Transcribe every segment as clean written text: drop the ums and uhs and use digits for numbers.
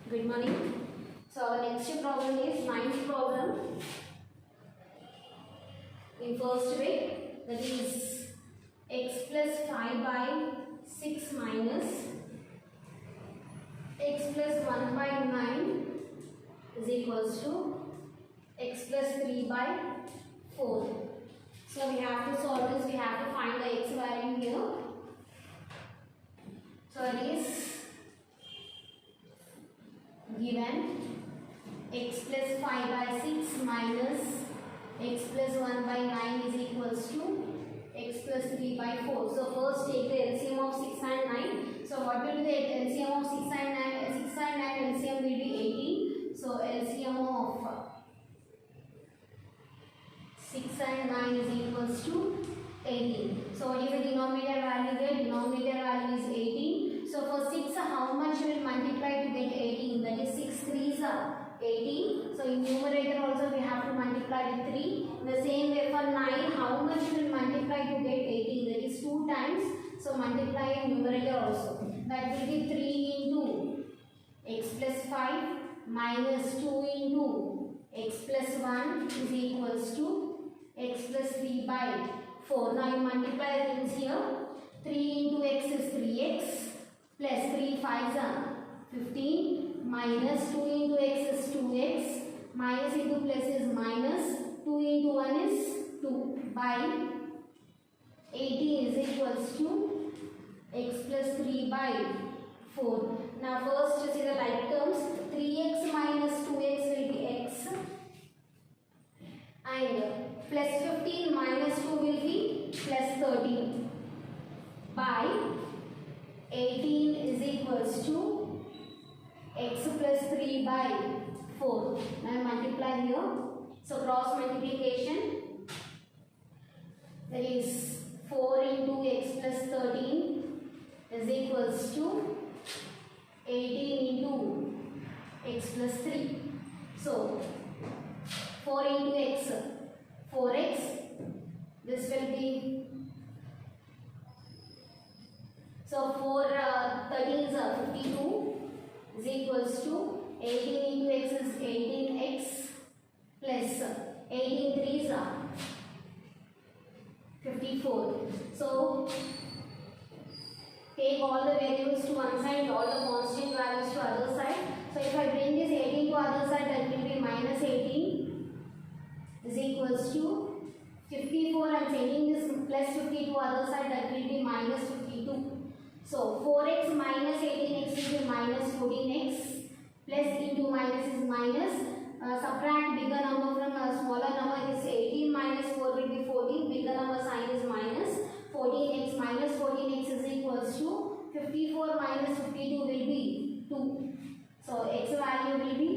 Good morning. So our next problem is ninth problem in first way, that is x plus 5 by 6 minus x plus 1 by 9 is equals to x plus 3 by 4. So we have to solve this, we have to find the x value here. So it is given x plus 5 by 6 minus x plus 1 by 9 is equals to x plus 3 by 4. So first take the LCM of 6 and 9. So what will be the LCM of 6 and 9? 6 and 9 LCM will be 18. So LCM of 6 and 9 is equals to 18. So what is the denominator value there? Denominator value is 18. So for 6, how much will multiply to get 18? That is 6 3s are 18. So in numerator also we have to multiply with 3. In the same way for 9, how much will multiply to get 18? That is 2 times. So multiply in numerator also. That will be 3 into x plus 5 minus 2 into x plus 1 is equals to x plus 3 by 4. Now you multiply things here. 3 into x is 3x plus 3 5s are 15 minus 2 into x is 2x minus into plus is minus 2 into 1 is 2 by 18 is equals to x plus 3 by 4. Now first see the like terms. 3x minus 2x will be x and plus 15 minus 2 will be plus 13 by 18 is equals to x plus 3 by 4. Now multiply here. So cross multiplication, that is 4 into x plus 13 is equals to 18 into x plus 3. So 4 into x, 4x, this will be, so 4 13s are 52 is equals to 18 into x is 18x plus 18 3s are 54. So take all the variables to one side, all the constant values to other side. So if I bring this 18 to other side, that will be minus 18 is equals to 54, and sending this plus 50 to other side, that will be minus 52. So 4x minus 18x will be minus 14x, plus into minus is minus, subtract bigger number from a smaller number, is 18 minus 4 will be 14, bigger number sign is minus 14x, minus 14x is equals to 54 minus 52 will be 2. So x value will be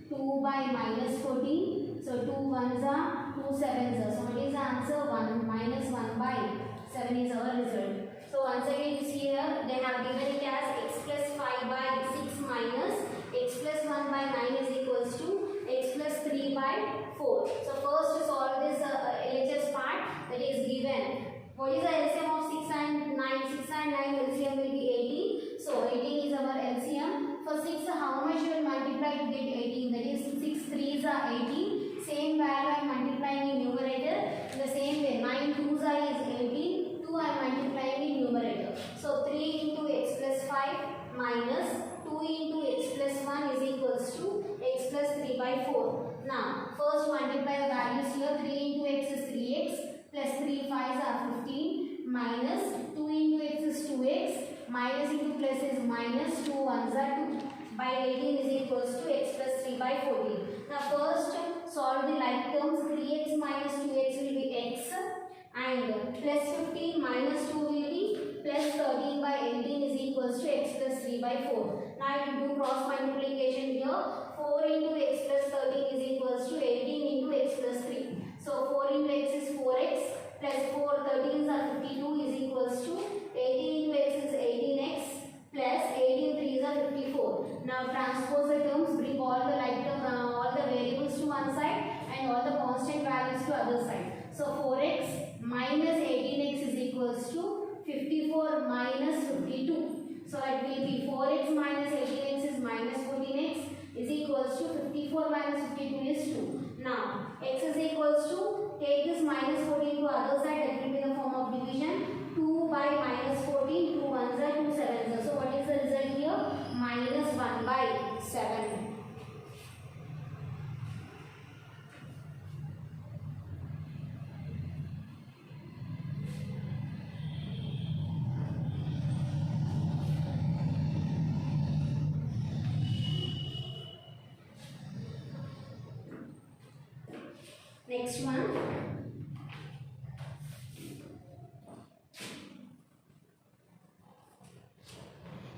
2 by minus 14. So 2 1s are 2 7s are. So what is the answer? 1 minus 1 by 7 is our result. So once again you see here they have given it as x plus 5 by 6 minus x plus 1 by 9 is equals to x plus 3 by 4. So first to solve this LHS part, that is given. What is the LCM of 6 and 9? 6 and 9 LCM will be 18. So 18 is our LCM. For 6, how much will multiply to get 18? That is 6 3s are 18. Same value I am multiplying in numerator. In the same way, 9 2s are is 18. 2 I am multiplying in numerator. So 3 into x plus 5 minus 2 into x plus 1 is equals to x plus 3 by 4. Now first multiply the values here. 3 into x is 3x plus 3 5s are 15 minus 2 into x is 2x minus into plus is minus 2 1s are 2 by 18 is equals to x plus 3 by 14. Now first solve the like terms. 3x minus 2x will be x and plus 15 minus 2 will be plus 13 by 18 is equals to x plus 3 by 4. Now you do cross multiplication here. 4 into x plus 13 is equals to 18 into x plus 3. So 4 into x is 4x plus 4 13s are 52 is equals to 18 into x is 18x plus 18 3s are 54. Now transpose the terms, bring all the like term, all the variables to one side and all the constant values to other side. So 4x minus 18x is equals to 54 minus 52. So it will be 4x minus 18x is minus 14x equals to 54 minus 52 is 2. Now x is equals to, take this minus 14 to other side, that will be the form of division. 2 by minus 14, 2 ones are 2 sevens. So what is the result here? Minus 1 by 7. Next one.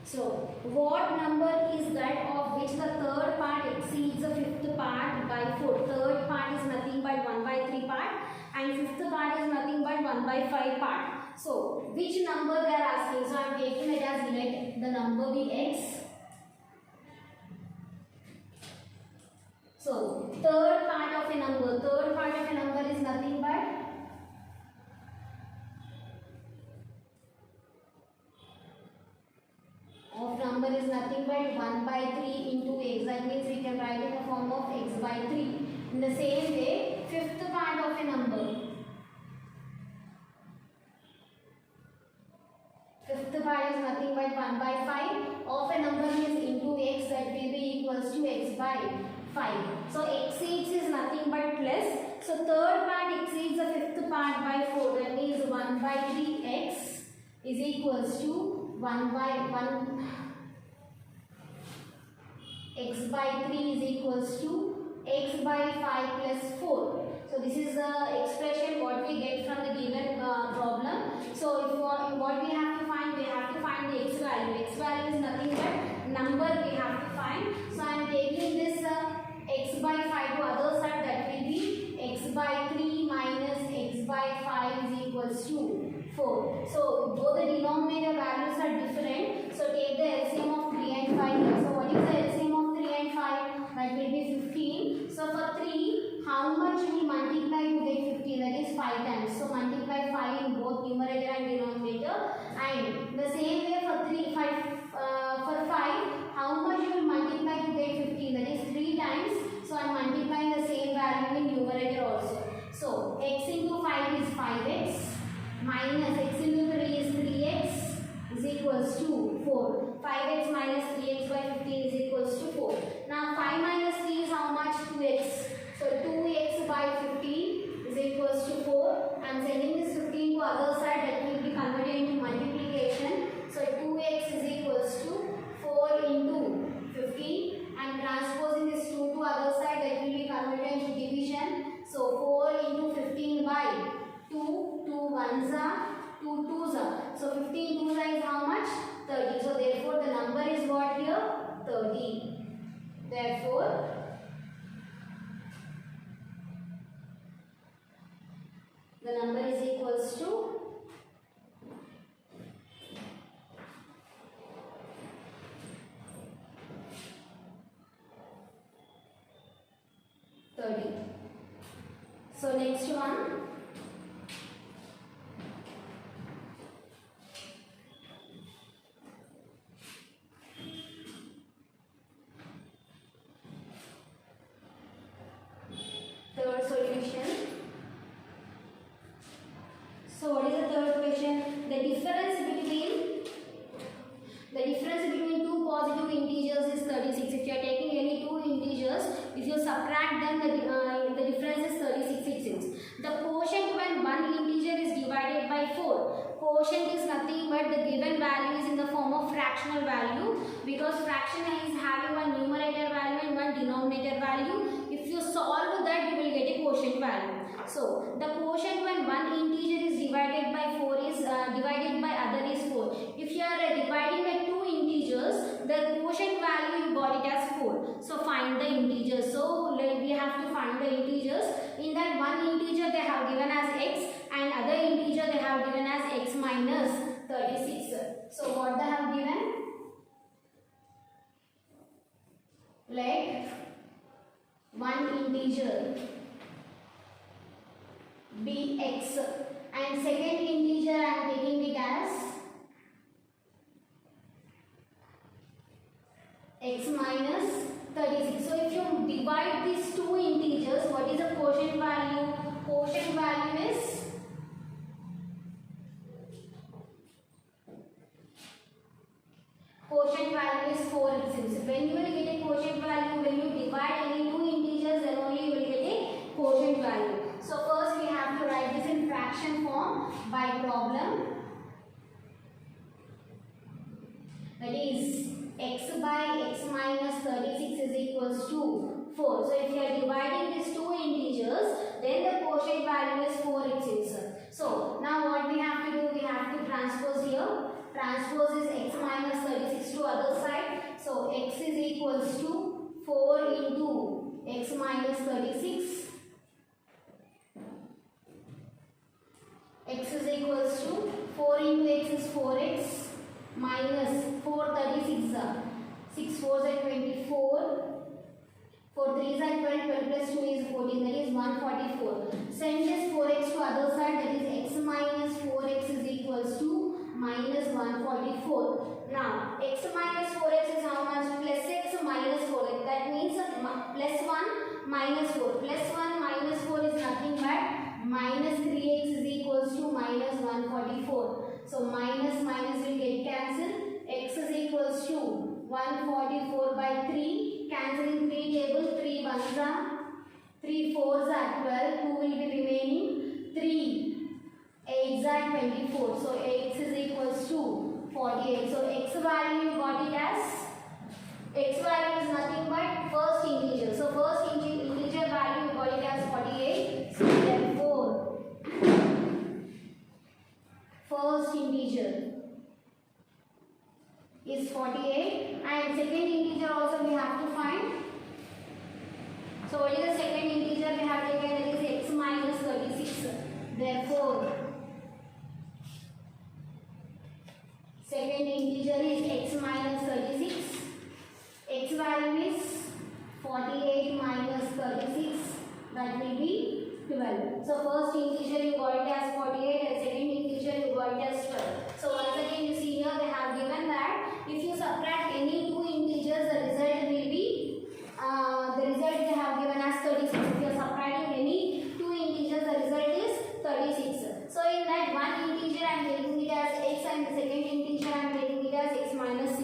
So, what number is that of which the third part exceeds the fifth part by 4? Third part is nothing but 1 by 3 part and fifth part is nothing but 1 by 5 part. So, which number they are asking? So, I am taking it as let the number be x. So, third part of a number is nothing but number is nothing but 1 by 3 into x. That means we can write in the form of x by 3. In the same way, fifth part of a number. Fifth part is nothing but 1 by 5 of a number is into x, that will be equals to x by 5. So exceeds is nothing but plus. So third part exceeds the fifth part by 4. That means 1 by 3x is equals to 1 by 1. X by 3 is equals to x by 5 plus 4. So this is the expression what we get from the given problem. So if what we have to find the x value. X value is nothing but number we have to find. So I am taking this x by 5 to other side, that will be x by 3 minus x by 5 is equals to 4. So both the denominator values are different. So take the LCM of 3 and 5 here. So what is the LCM of 3 and 5? That will be 15. So for 3, how much we multiply to get 15? That is 5 times. So multiply 5 in both numerator and denominator. And the same way for 5, how much you will multiply to get 15? That is 3 times. So I am multiplying the same value in numerator also. So x into 5 is 5x minus x into 3 is 3x is equals to 4. 5x minus 3x by 15 is equals to 4. Now 5 minus 3 is how much? 2x. So 2x by 15 is equals to 4. I am sending this 15 to other side, that will be converted into multiplication. So 2x is equals to 4 into 15. I am transposing this 2 to other side, that will be converted into division. So 4 into 15 by 2, 2 ones are 2 twos are. So 15 twos are is how much? 30. So therefore the number is what here? 30. Therefore the number is equals to 30. So next one. Third solution. So what is the third question? The difference between two positive integers is 36. If you are taking any two integers, if you subtract them, the difference is 36. It seems. The quotient when one integer is divided by 4. Quotient is nothing but the given value is in the form of fractional value, because fraction is having one numerator value and one denominator value. If you solve that, you will get a quotient value. So the quotient when one integer is divided by 4 is divided by other is 4. If you are dividing by two integers, the quotient value you got it as 4. So find the integers. So we have to find the integers. In that one integer they have given as x and other integer they have given as x minus 36. So what they have given? Let one integer be x and second integer I am taking it as x minus 36. So if you divide these two integers, what is the quotient value? Quotient value is quotient value is 4x. When you will get a quotient value, when you divide any two integers, then only you will get a quotient value. So first we have to write this in fraction form by problem. That is x by x minus 36 is equals to 4. So if you are dividing these two integers, then the quotient value is 4x. So now what we have to do, we have to transpose here. Transpose is x minus 36 to other side. So x is equals to 4 into x minus 36. X is equals to 4 into x is 4x minus 436. 6 4s are 24. 4 3s are 12. 12 plus 2 is 14. That is 144. Send this 4x to other side. That is x minus 4x is equals to minus 144. Now x minus 4x is how much? Plus x minus 4x. That means plus 1 minus 4. Plus 1 minus 4 is nothing but minus 3x is equals to minus 144. So minus minus will get cancelled. X is equals to 144 by 3. Cancelling 3 table. 3 1s are 3 4s are 12. 2 will be remaining. 3 8s are 24. So x is equals to 48. So x value you got it as, x value is nothing but first integer. So first integer value you got it as 48. So therefore first integer is 48 and second integer also we have to find. So what is the second integer we have taken? That is x minus 36. Therefore second integer is x minus 36. X value is 48 minus 36. That will be 12. So first integer you got it as 48 and second integer you got it as 12. So once again you see here they have given that if you subtract any two integers, the result will be the result they have given as 36. If you are subtracting any two integers, the result is 36. So in that one integer I am taking it as x and the second integer I am taking it as x minus 6.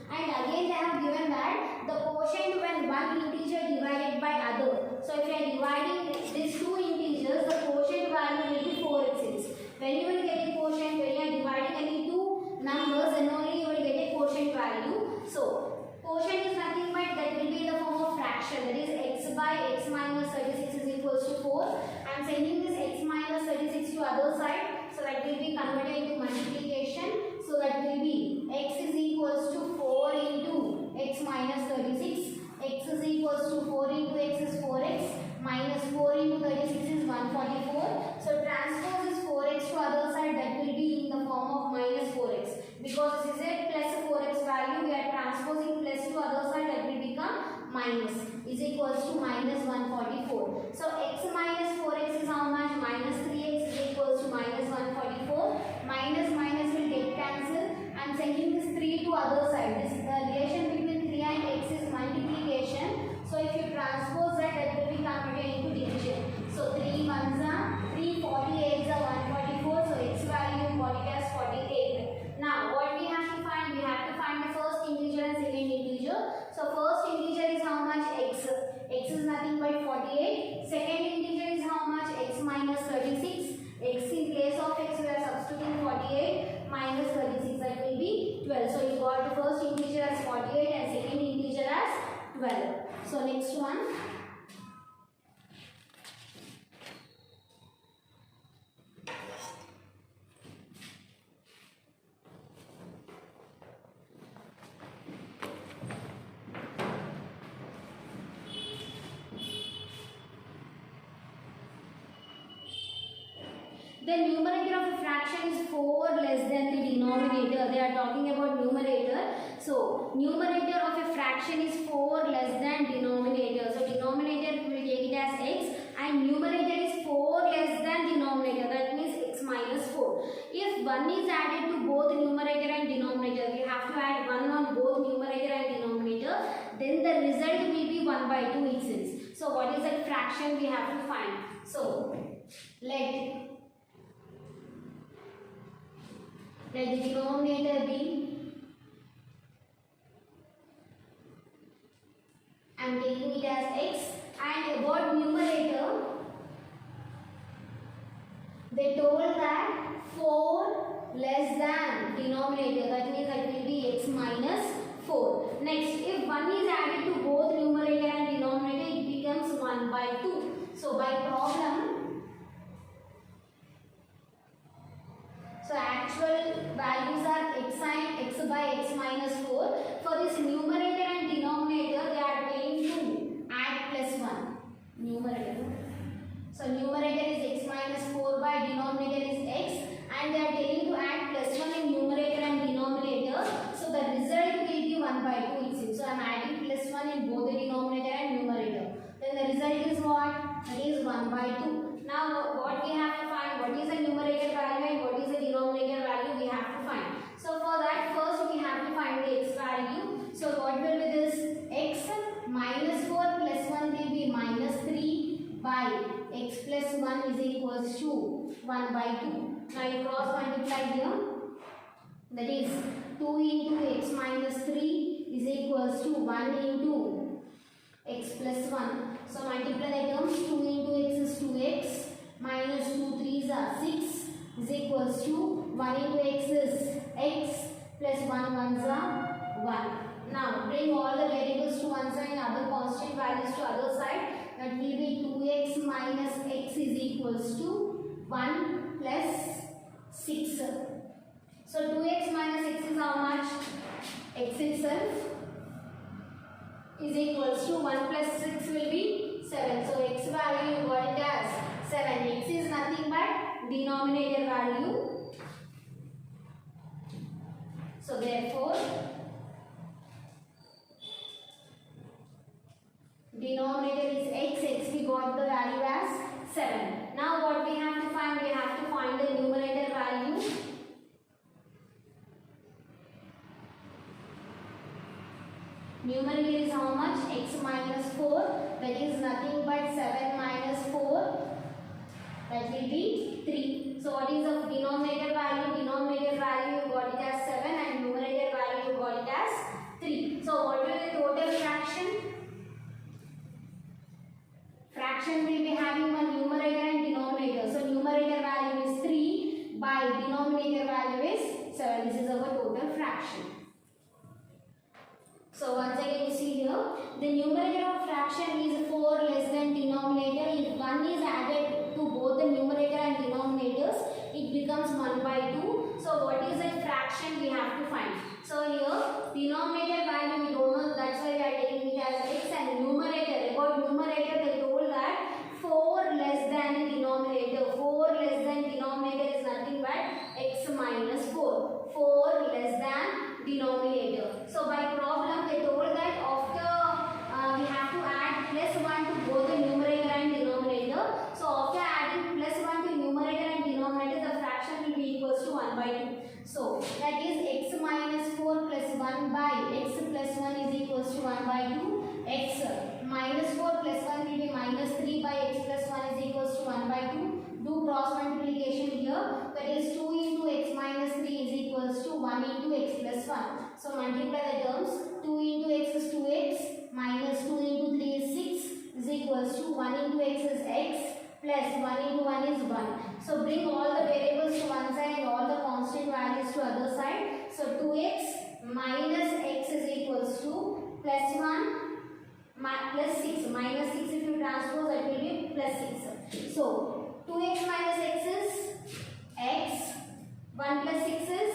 And again they have given that the quotient when one integer divided by other. So if you are dividing these two integers, the quotient value will be 4x. When you will get a quotient, when you are dividing any two numbers, then only you will get a quotient value. So quotient is nothing but that will be in the form of fraction. That is x by x minus 36 is equals to 4. I am sending this x minus 36 to other side. So that will be converted into multiplication. So that will be x is equals to 4 into x minus 36. X is equals to 4 into x is 4x minus 4 into 36 is 144. So transpose is 4x to other side, that will be in the form of minus 4x. Because this is a plus 4x value, we are transposing plus to other side, that will become minus is equals to minus 144. So x minus 4x is how much? Minus 3x is equals to minus 144. Minus minus will get cancelled. I am sending this 3 to other side. This relation between 3 and x is multiplication. So if you transpose that, that will be converted into division. So 3 1s are 3, 48s are 144. So x value got it as 48. Now what we have to find? We have to find the first integer and second integer. So first integer is how much? X. X is nothing but 48. Second integer is how much? X minus 36. X in place of x we are substituting 48 minus 36, that will be 12. So you got the first integer as 48 and second integer as 12. So next one. The numerator of a fraction is 4 less than the denominator. They are talking about numerator. So numerator of a fraction is 4 less than denominator. So denominator we will take it as x and numerator is 4 less than denominator. That means x minus 4. If 1 is added to both numerator and denominator, we have to add 1 on both numerator and denominator. denominator, then the result will be 1 by 2 it says. So what is that fraction we have to find? So let the denominator be, I am taking it as x, and about numerator, they told that 4 less than denominator, that means that will be x minus 4. Next, if 1 is added to both numerator and denominator, it becomes 1 by 2. So by problem, so actual values are x by x minus 4. For this numerator and denominator, they are going to add plus 1. Numerator. So numerator is x minus 4 by denominator is x, and they are telling to add plus 1 in numerator and denominator. So the result will be 1 by 2 it seems. So I am adding plus 1 in both the denominator and numerator. Then the result is what? That is 1 by 2. Now what we have to find? What is the numerator value and what is the denominator value we have to find. So for that, first we have to find the x value. So what will be this? X minus 4 plus 1 will be minus 3 by x plus 1 is equals to 1 by 2. Now you cross multiply here. That is 2 into x minus 3 is equals to 1 into x plus 1. So multiply the terms. 2 into x is 2x minus 2 3s are 6 is equals to 1 into x is x plus 1 1s are 1. Now bring all the variables to one side and other constant values to other side. That will be 2x minus x is equals to 1 plus 6. So 2x minus x is how much? X itself is equals to 1 plus 6 will be 7. So x value you got it as 7. X is nothing but denominator value. So therefore denominator is x we got the value as 7. Now what we have to find? We have to find the numerator value. Numerator is how much? X minus 4, that is nothing but 7 minus 4, that will be 3. So what is the denominator value? Denominator value you got it as 7 and numerator value you got it as 3. So what will be the total fraction? Fraction will be having one numerator and denominator. So numerator value is 3 by denominator value is 7. This is our total fraction. So once again you see here, the numerator of fraction is 4 less than denominator. If 1 is added to both the numerator and denominators, it becomes 1 by 2. So what is the fraction we have to find? So here denominator value we don't know, that's why we are taking it as x, and numerator, about numerator they told that 4 less than the denominator. 4 less than denominator is nothing but x minus 4. 4 less than denominator. So by problem they told that after we have to add plus 1 to both the numerator and denominator. So after adding plus 1 to numerator and denominator, the fraction will be equals to 1 by 2. So that is x minus 4 plus 1 by x plus 1 is equals to 1 by 2. X minus 4 plus 1 will be minus 3 by x plus 1 is equals to 1 by 2. Do cross multiplication here. That is 2 into x minus 3 is equals to 1 into x plus 1. So multiply the terms. 2 into x is 2x minus 2 into 3 is 6 is equals to 1 into x is x plus 1 into 1 is 1. So bring all the variables to one side and all the constant values to other side. So 2x minus x is equals to plus 1 plus 6. Minus 6 if you transpose, that will be plus 6. So 2x minus x is x, 1 plus 6 is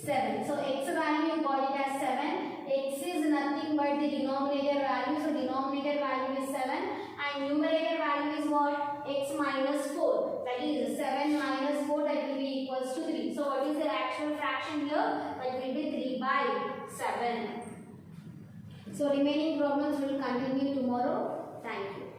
7. So x value you got it as 7. X is nothing but the denominator value. So denominator value is 7 and numerator value is what? X minus 4. That is 7 minus 4, that will be equals to 3. So what is the actual fraction here? That will be 3 by 7. So remaining problems will continue tomorrow. Thank you.